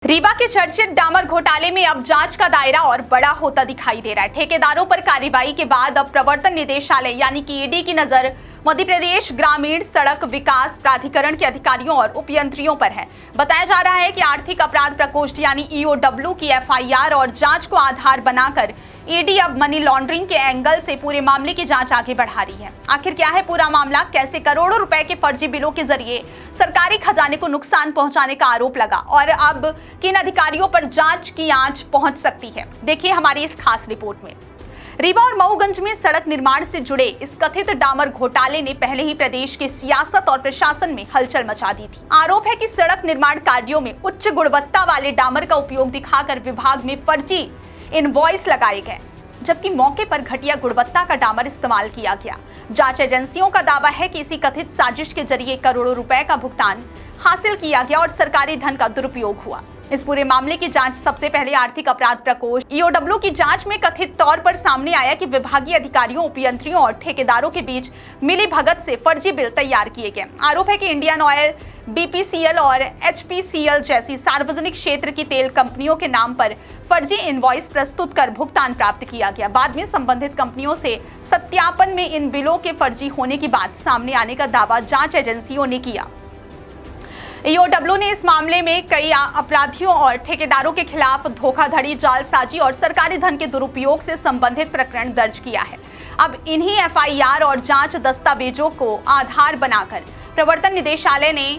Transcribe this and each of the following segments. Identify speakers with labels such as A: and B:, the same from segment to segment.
A: रीवा के चर्चित डामर घोटाले में अब जांच का दायरा और बड़ा होता दिखाई दे रहा है। ठेकेदारों पर कार्रवाई के बाद अब प्रवर्तन निदेशालय यानी कि ईडी की नजर मध्य प्रदेश ग्रामीण सड़क विकास प्राधिकरण के अधिकारियों और उपयंत्रियों पर है। बताया जा रहा है कि आर्थिक अपराध प्रकोष्ठ यानी ईओडब्ल्यू की एफआईआर और जांच को आधार बनाकर ईडी अब मनी लॉन्ड्रिंग के एंगल से पूरे मामले की जांच आगे बढ़ा रही है। आखिर क्या है पूरा मामला, कैसे करोड़ों रुपए के फर्जी बिलों के जरिए सरकारी खजाने को नुकसान पहुंचाने का आरोप लगा और अब किन अधिकारियों पर जांच की आंच पहुंच सकती है, देखिए हमारी इस खास रिपोर्ट में। रीवा और मऊगंज में सड़क निर्माण से जुड़े इस कथित डामर घोटाले ने पहले ही प्रदेश की सियासत और प्रशासन में हलचल मचा दी थी। आरोप है कि सड़क निर्माण कार्यों में उच्च गुणवत्ता वाले डामर का उपयोग दिखाकर विभाग में फर्जी इनवॉइस लगाए गए, जबकि मौके पर घटिया गुणवत्ता का डामर इस्तेमाल किया गया। जांच एजेंसियों का दावा है कि इसी कथित साजिश के जरिए करोड़ों रुपए का भुगतान हासिल किया गया और सरकारी धन का दुरुपयोग हुआ। इस पूरे मामले की जांच सबसे पहले आर्थिक अपराध प्रकोष्ठ ईओडब्ल्यू की जांच में कथित तौर पर सामने आया कि विभागीय अधिकारियों, उपयंत्रियों और ठेकेदारों के बीच मिली भगत से फर्जी बिल तैयार किए गए। आरोप है कि इंडियन ऑयल, बीपीसीएल और एचपीसीएल जैसी सार्वजनिक क्षेत्र की तेल कंपनियों के नाम पर फर्जी इनवॉइस प्रस्तुत कर भुगतान प्राप्त किया गया। बाद में संबंधित कंपनियों से सत्यापन में इन बिलों के फर्जी होने की बात सामने आने का दावा जांच एजेंसियों ने किया। ईओडब्ल्यू ने इस मामले में कई अपराधियों और ठेकेदारों के खिलाफ धोखाधड़ी, जालसाजी और सरकारी धन के दुरुपयोग से संबंधित प्रकरण दर्ज किया है। अब इन्हीं एफआईआर और जांच दस्तावेजों को आधार बनाकर प्रवर्तन निदेशालय ने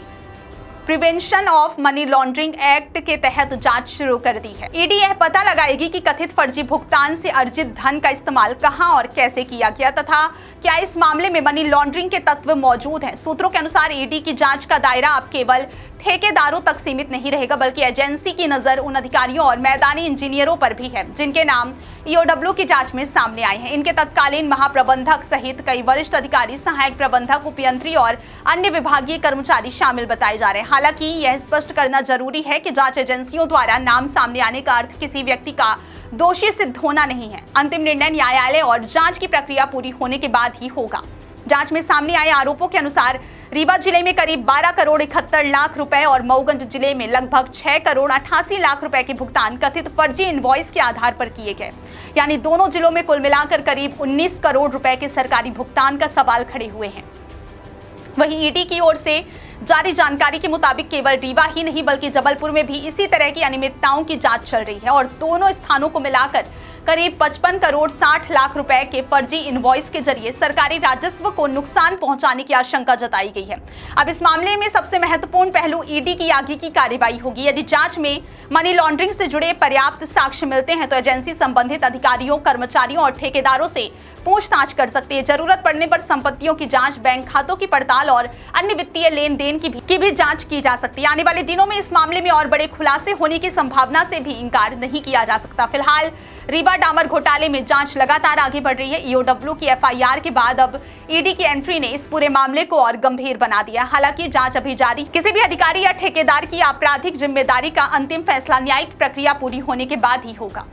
A: prevention of money laundering act के तहत जांच शुरू कर दी है। ईडी यह पता लगाएगी कि कथित फर्जी भुगतान से अर्जित धन का इस्तेमाल कहां और कैसे किया गया तथा क्या इस मामले में मनी लॉन्ड्रिंग के तत्व मौजूद हैं। सूत्रों के अनुसार ईडी की जांच का दायरा अब केवल ठेकेदारों तक सीमित नहीं रहेगा, बल्कि एजेंसी की नजर उन अधिकारियों और मैदानी इंजीनियरों पर भी है जिनके नाम ईओडब्ल्यू की जांच में सामने आए हैं। इनके तत्कालीन महाप्रबंधक सहित कई वरिष्ठ अधिकारी, सहायक प्रबंधक, उपयंत्री और अन्य विभागीय कर्मचारी शामिल बताए जा रहे हैं। हालांकि यह स्पष्ट करना जरूरी है कि जांच एजेंसियों द्वारा नाम सामने आने का अर्थ किसी व्यक्ति का दोषी सिद्ध होना नहीं है। अंतिम निर्णय न्यायालय और जांच की प्रक्रिया पूरी होने के बाद ही होगा। जांच में सामने आए आरोपों के अनुसार रीवा जिले में करीब 12 करोड़ 71 लाख रुपए और मऊगंज जिले में लगभग 6 करोड़ 88 लाख रुपए के भुगतान कथित फर्जी इनवॉइस के आधार पर किए गए। यानी दोनों जिलों में कुल मिलाकर करीब 19 करोड़ रुपए के सरकारी भुगतान का सवाल खड़े हुए हैं। वहीं ईडी की ओर से जारी जानकारी के मुताबिक केवल रीवा ही नहीं बल्कि जबलपुर में भी इसी तरह की अनियमितताओं की जांच चल रही है और दोनों स्थानों को मिलाकर करीब 55 करोड़ 60 लाख रुपए के फर्जी इनवॉइस के जरिए सरकारी राजस्व को नुकसान पहुंचाने की आशंका जताई गई है। अब इस मामले में सबसे महत्वपूर्ण पहलू ईडी की आगे की कार्रवाई होगी। यदि जांच में मनी लॉन्ड्रिंग से जुड़े पर्याप्त साक्ष्य मिलते हैं तो एजेंसी संबंधित अधिकारियों, कर्मचारियों और ठेकेदारों से पूछताछ कर सकती है। जरूरत पड़ने पर संपत्तियों की जांच, बैंक खातों की पड़ताल और अन्य वित्तीय लेन देन की भी जांच की जा सकती है। आने वाले दिनों में इस मामले में और बड़े खुलासे होने की संभावना से भी इनकार नहीं किया जा सकता। फिलहाल रीवा डामर घोटाले में जांच लगातार आगे बढ़ रही है। ईओडब्ल्यू की एफआईआर के बाद अब ईडी की एंट्री ने इस पूरे मामले को और गंभीर बना दिया। हालांकि जांच अभी जारी, किसी भी अधिकारी या ठेकेदार की आपराधिक जिम्मेदारी का अंतिम फैसला न्यायिक प्रक्रिया पूरी होने के बाद ही होगा।